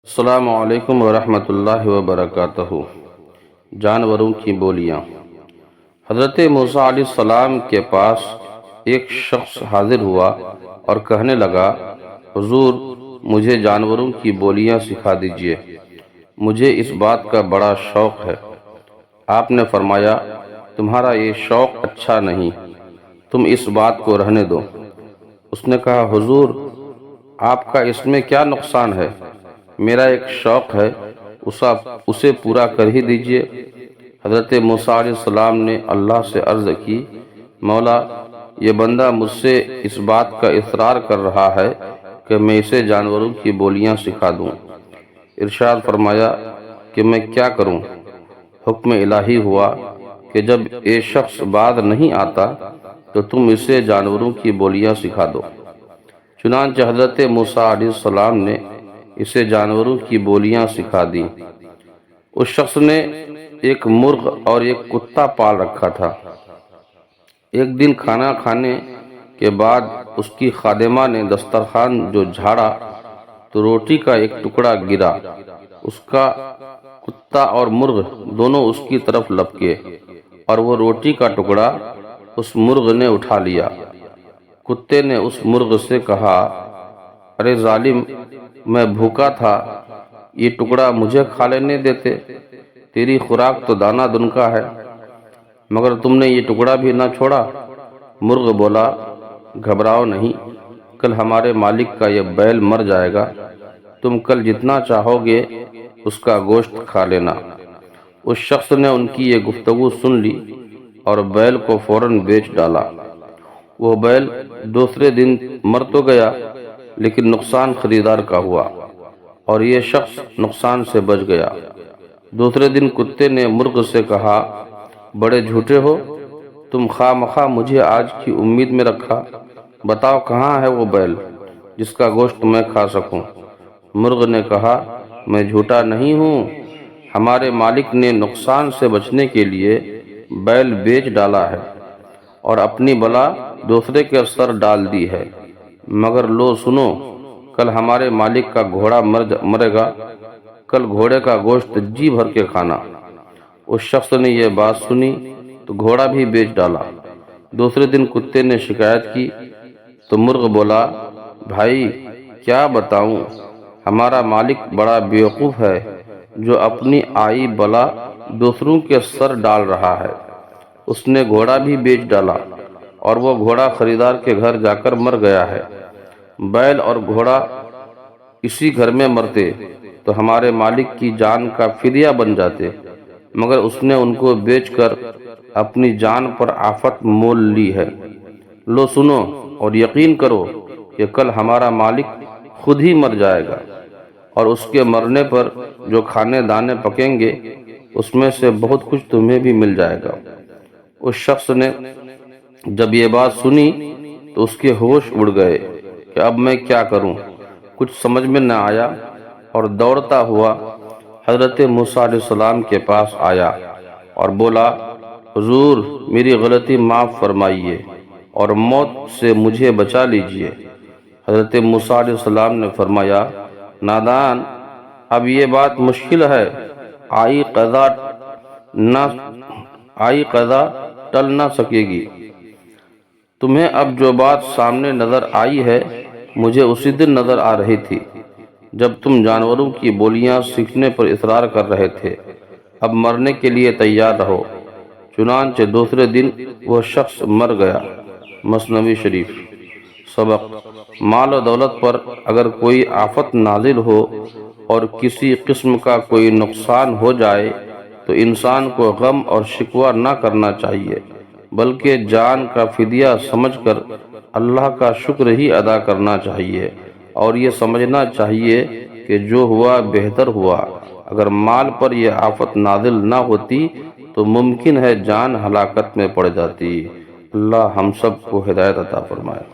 السلام علیکم ورحمۃ اللہ وبرکاتہ۔ جانوروں کی بولیاں۔ حضرت موسیٰ علیہ السلام کے پاس ایک شخص حاضر ہوا اور کہنے لگا، حضور مجھے جانوروں کی بولیاں سکھا دیجئے، مجھے اس بات کا بڑا شوق ہے۔ آپ نے فرمایا، تمہارا یہ شوق اچھا نہیں، تم اس بات کو رہنے دو۔ اس نے کہا، حضور آپ کا اس میں کیا نقصان ہے؟ میرا ایک شوق ہے، اسے پورا کر ہی دیجئے۔ حضرت موسیٰ علیہ السلام نے اللہ سے عرض کی، مولا یہ بندہ مجھ سے اس بات کا اصرار کر رہا ہے کہ میں اسے جانوروں کی بولیاں سکھا دوں۔ ارشاد فرمایا کہ میں کیا کروں؟ حکم الہی ہوا کہ جب یہ شخص بعد نہیں آتا تو تم اسے جانوروں کی بولیاں سکھا دو۔ چنانچہ حضرت موسیٰ علیہ السلام نے اسے جانوروں کی بولیاں سکھا دیں۔ اس شخص نے ایک مرغ اور ایک کتا پال رکھا تھا۔ ایک دن کھانا کھانے کے بعد اس کی خادمہ نے دسترخوان جو جھاڑا تو روٹی کا ایک ٹکڑا گرا۔ اس کا کتا اور مرغ دونوں اس کی طرف لپکے اور وہ روٹی کا ٹکڑا اس مرغ نے اٹھا لیا۔ کتے نے اس مرغ سے کہا، ارے ظالم، میں بھوکا تھا، یہ ٹکڑا مجھے کھا لینے دیتے، تیری خوراک تو دانہ دن کا ہے، مگر تم نے یہ ٹکڑا بھی نہ چھوڑا۔ مرغ بولا، گھبراؤ نہیں، کل ہمارے مالک کا یہ بیل مر جائے گا، تم کل جتنا چاہو گے اس کا گوشت کھا لینا۔ اس شخص نے ان کی یہ گفتگو سن لی اور بیل کو فوراً بیچ ڈالا۔ وہ بیل دوسرے دن مر تو گیا لیکن نقصان خریدار کا ہوا اور یہ شخص نقصان سے بچ گیا۔ دوسرے دن کتے نے مرغ سے کہا، بڑے جھوٹے ہو، تم خواہ مخواہ مجھے آج کی امید میں رکھا، بتاؤ کہاں ہے وہ بیل جس کا گوشت میں کھا سکوں؟ مرغ نے کہا، میں جھوٹا نہیں ہوں، ہمارے مالک نے نقصان سے بچنے کے لیے بیل بیچ ڈالا ہے اور اپنی بلا دوسرے کے سر ڈال دی ہے، مگر لو سنو، کل ہمارے مالک کا گھوڑا مرے گا، کل گھوڑے کا گوشت جی بھر کے کھانا۔ اس شخص نے یہ بات سنی تو گھوڑا بھی بیچ ڈالا۔ دوسرے دن کتے نے شکایت کی تو مرغ بولا، بھائی کیا بتاؤں، ہمارا مالک بڑا بیوقوف ہے جو اپنی آئی بلا دوسروں کے سر ڈال رہا ہے۔ اس نے گھوڑا بھی بیچ ڈالا اور وہ گھوڑا خریدار کے گھر جا کر مر گیا ہے۔ بیل اور گھوڑا اسی گھر میں مرتے تو ہمارے مالک کی جان کا فدیہ بن جاتے، مگر اس نے ان کو بیچ کر اپنی جان پر آفت مول لی ہے۔ لو سنو اور یقین کرو کہ کل ہمارا مالک خود ہی مر جائے گا اور اس کے مرنے پر جو کھانے دانے پکیں گے اس میں سے بہت کچھ تمہیں بھی مل جائے گا۔ اس شخص نے جب یہ بات سنی تو اس کے ہوش اڑ گئے کہ اب میں کیا کروں، کچھ سمجھ میں نہ آیا اور دوڑتا ہوا حضرت موسیٰ علیہ السلام کے پاس آیا اور بولا، حضور میری غلطی معاف فرمائیے اور موت سے مجھے بچا لیجئے۔ حضرت موسیٰ علیہ السلام نے فرمایا، نادان، اب یہ بات مشکل ہے، آئی قضا ٹل نہ سکے گی۔ تمہیں اب جو بات سامنے نظر آئی ہے مجھے اسی دن نظر آ رہی تھی جب تم جانوروں کی بولیاں سیکھنے پر اصرار کر رہے تھے، اب مرنے کے لیے تیار رہو۔ چنانچہ دوسرے دن وہ شخص مر گیا۔ مثنوی شریف۔ سبق: مال و دولت پر اگر کوئی آفت نازل ہو اور کسی قسم کا کوئی نقصان ہو جائے تو انسان کو غم اور شکوہ نہ کرنا چاہیے، بلکہ جان کا فدیہ سمجھ کر اللہ کا شکر ہی ادا کرنا چاہیے اور یہ سمجھنا چاہیے کہ جو ہوا بہتر ہوا۔ اگر مال پر یہ آفت نازل نہ ہوتی تو ممکن ہے جان ہلاکت میں پڑ جاتی۔ اللہ ہم سب کو ہدایت عطا فرمائے۔